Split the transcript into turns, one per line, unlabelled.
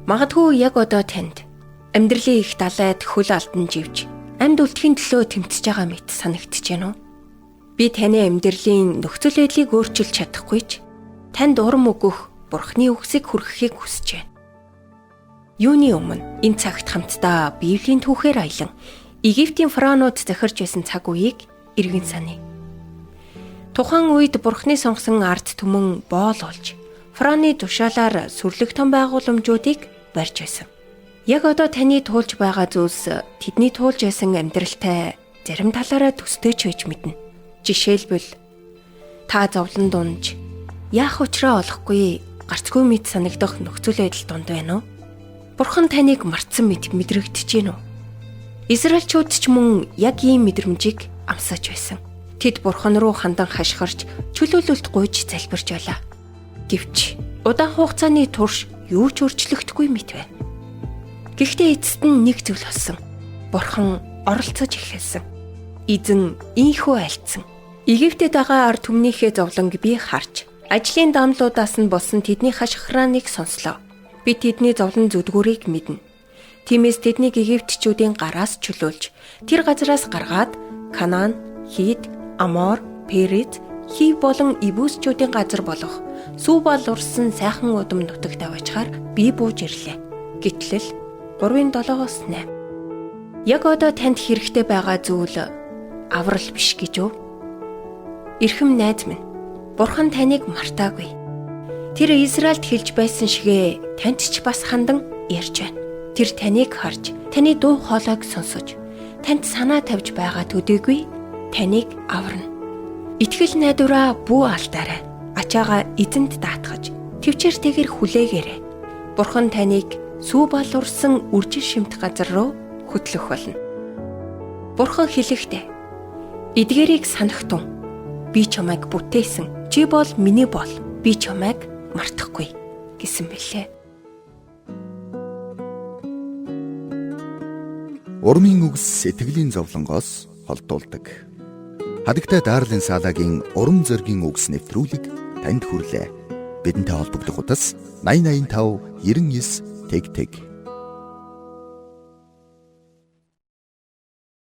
Магадгүй яг одоо танд амьдралын их далайд хөл алдан живж амьд үлдэхийн төлөө тэмцэж байгаа мэт санагдаж байна уу? Би таны амьдралын нөхцөл байдлыг өөрчилж чадахгүй ч танд урам өгөх Бурхны үгсийг хүргэхийг хүсэж байна. Юуны өмнө энэ цагт хамтдаа Библийн түүхээр аялан Египтийн фараонууд захирч байсан цаг үеийг эргэн саная. Тухайн үед Бурхны сонгосон ард түмэн боол болж фараоны тушаалаар сүрлэг том байгууламжуудыг барьж байсан. Яг одоо таны туулж байгаа зүйлс тэдний туулж байсан амьдралтай зарим талаараа төстэй ч байж мэднэ. Жишээлбэл та зовлон дунж яах учраа олохгүй гарцгүй мэд санагдах нөхцөл байдал донд байна уу? Бурхан таныг мартсан мэт мэдрэгдэж байна уу? Израильчууд ч мөн яг ийм мэдрэмжийг амсаж байсан. Тэд Бурхан руу хандан хашгирч чөлөөлөлт гуйж залбирч байлаа. Гэвч удаан хугацааны турш юу ч өөрчлөгдөхгүй мэт байна. Гэхдээ эцэст нь нэг зүйл болсон. Бурхан оролцож эхэлсэн. Эзэн ийхүү альцсан. Египтэд байгаа ард түмнийхээ зовлонг би харж, ажлын даамлуудаас нь болсон тэдний хашхрааныг сонслоо. Би тэдний зовлон зүдгүүрийг мэднэ. Тиймээс тэднийг египтчүүдийн гараас чөлөөлж, тэр газараас гаргаад Канаан, Хит, Амор, Периз, Хив болон Ибүсчүүдийн газар болох Сүбал урсан сайхан удам нутагт аваачаар би бууж ирлээ. Гэтэл 3:7-8. Яг одоо танд хэрэгтэй байгаа зүйл аврал биш гэж үү? Эрхэм найз минь, Бурхан таныг мартаагүй. Тэр Израильд хэлж байсан шигэ танд ч бас хандан ярьж байна. Тэр таныг харж, таны дуу хоолойг сонсож, танд санаа тавьж байгаа төдийгүй таныг аварна. Итгэл найдвараа бүү алдаарай. Ачаагаа эзэнд даатгаж, төвчээртэйгэр хүлээгээрэй. Бурхан таныг Сүбал урсан үржил шимтэх газар руу хөтлөх болно. Бурхан хэлэхдээ эдгээрийг санахтун. Би чамайг бүтээсэн. Чи бол миний бол. Би чамайг мартахгүй гэсэн мэлээ.
Урмын үгс сэтгэлийн зовлонгоос холдуулдаг. Хадагтай Дарлин Салагийн урам зоригийн үгс нэвтрүүлэг танд хүрлээ. Бидэнтэй холбогдох утас 8085 99 тэг тэг